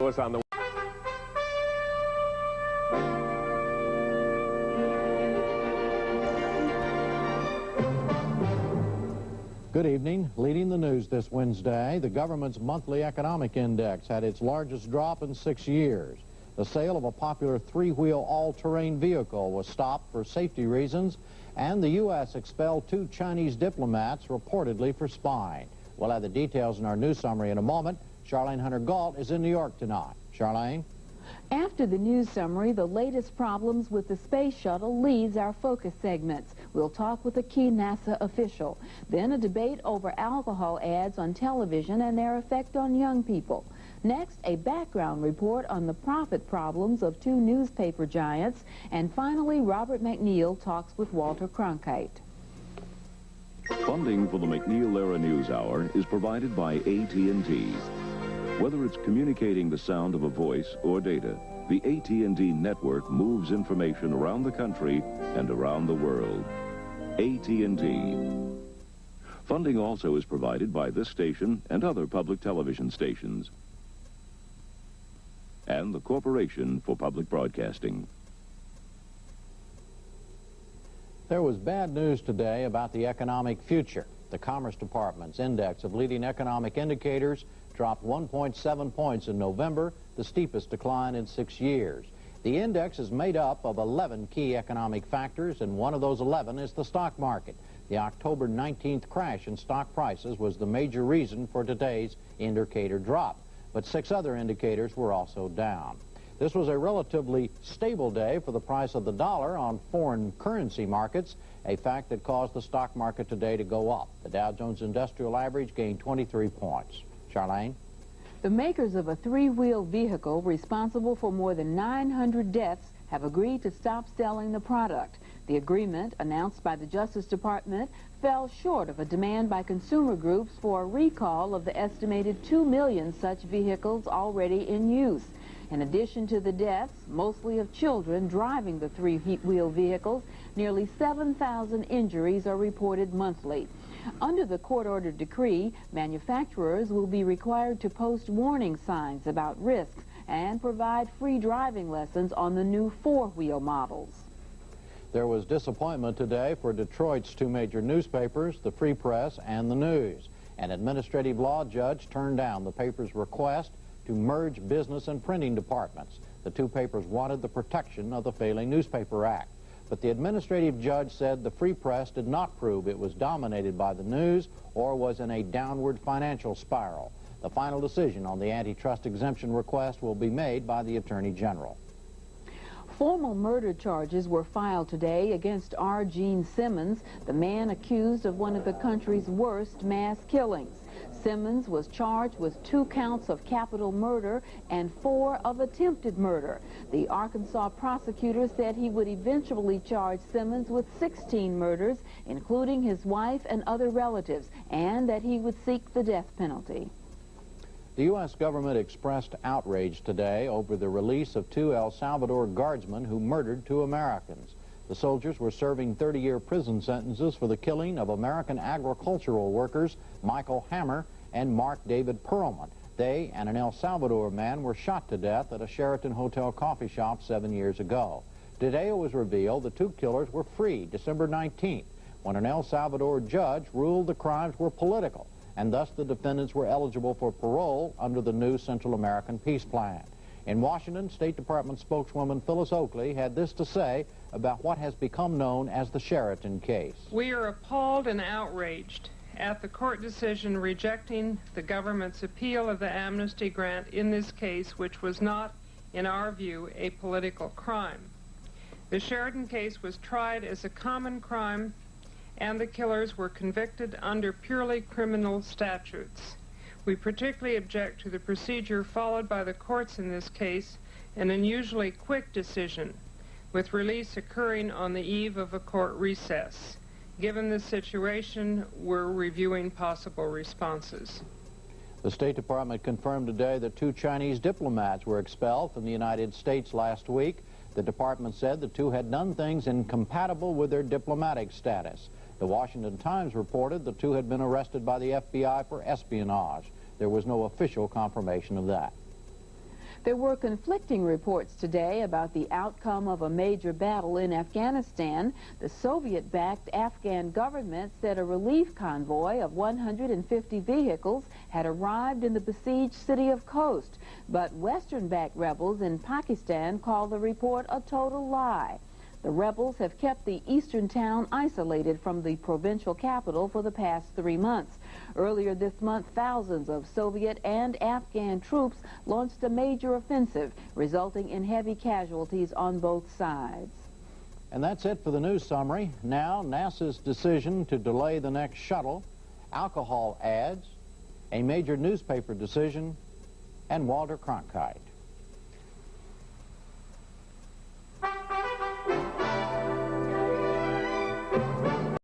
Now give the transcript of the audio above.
us on the... Good evening. Leading the news this Wednesday, the government's monthly economic index had its largest drop in 6 years. The sale of a popular three-wheel all-terrain vehicle was stopped for safety reasons, and the U.S. expelled 2 Chinese diplomats reportedly for spying. We'll have the details in our news summary in a moment. Charlene Hunter-Gault is in New York tonight. Charlene? After the news summary, the latest problems with the space shuttle leads our focus segments. We'll talk with a key NASA official. Then a debate over alcohol ads on television and their effect on young people. Next, a background report on the profit problems of 2 newspaper giants. And finally, Robert MacNeil talks with Walter Kronkite. Funding for the MacNeil-Lehrer News Hour is provided by AT&T. Whether it's communicating the sound of a voice or data, the AT&T network moves information around the country and around the world. AT&T. Funding also is provided by this station and other public television stations, and the Corporation for Public Broadcasting. There was bad news today about the economic future. The Commerce Department's index of leading economic indicators dropped 1.7 points in November, the steepest decline in 6 years. The index is made up of 11 key economic factors, and one of those 11 is the stock market. The October 19th crash in stock prices was the major reason for today's indicator drop, but 6 other indicators were also down. This was a relatively stable day for the price of the dollar on foreign currency markets, a fact that caused the stock market today to go up. The Dow Jones Industrial Average gained 23 points. Charlene? The makers of a three-wheel vehicle responsible for more than 900 deaths have agreed to stop selling the product. The agreement, announced by the Justice Department, fell short of a demand by consumer groups for a recall of the estimated 2 million such vehicles already in use. In addition to the deaths, mostly of children driving the three-wheel vehicles, nearly 7,000 injuries are reported monthly. Under the court-ordered decree, manufacturers will be required to post warning signs about risks and provide free driving lessons on the new 4-wheel models. There was disappointment today for Detroit's 2 major newspapers, the Free Press and the News. An administrative law judge turned down the paper's request to merge business and printing departments. The 2 papers wanted the protection of the Failing Newspaper Act. But the administrative judge said the Free Press did not prove it was dominated by the news or was in a downward financial spiral. The final decision on the antitrust exemption request will be made by the Attorney General. Formal murder charges were filed today against R. Gene Simmons, the man accused of one of the country's worst mass killings. Simmons was charged with 2 counts of capital murder and 4 of attempted murder. The Arkansas prosecutor said he would eventually charge Simmons with 16 murders, including his wife and other relatives, and that he would seek the death penalty. The U.S. government expressed outrage today over the release of 2 El Salvador guardsmen who murdered 2 Americans. The soldiers were serving 30-year prison sentences for the killing of American agricultural workers Michael Hammer and Mark David Perlman. They and an El Salvador man were shot to death at a Sheraton Hotel coffee shop 7 years ago. Today it was revealed the 2 killers were freed December 19th, when an El Salvador judge ruled the crimes were political, and thus the defendants were eligible for parole under the new Central American Peace Plan. In Washington, State Department spokeswoman Phyllis Oakley had this to say about what has become known as the Sheraton case. We are appalled and outraged at the court decision rejecting the government's appeal of the amnesty grant in this case, which was not, in our view, a political crime. The Sheraton case was tried as a common crime, and the killers were convicted under purely criminal statutes. We particularly object to the procedure followed by the courts in this case, an unusually quick decision, with release occurring on the eve of a court recess. Given the situation, we're reviewing possible responses. The State Department confirmed today that 2 Chinese diplomats were expelled from the United States last week. The department said the 2 had done things incompatible with their diplomatic status. The Washington Times reported the 2 had been arrested by the FBI for espionage. There was no official confirmation of that. There were conflicting reports today about the outcome of a major battle in Afghanistan. The Soviet-backed Afghan government said a relief convoy of 150 vehicles had arrived in the besieged city of Khost, but Western-backed rebels in Pakistan called the report a total lie. The rebels have kept the eastern town isolated from the provincial capital for the past 3 months. Earlier this month, thousands of Soviet and Afghan troops launched a major offensive, resulting in heavy casualties on both sides. And that's it for the news summary. Now, NASA's decision to delay the next shuttle, alcohol ads, a major newspaper decision, and Walter Kronkite.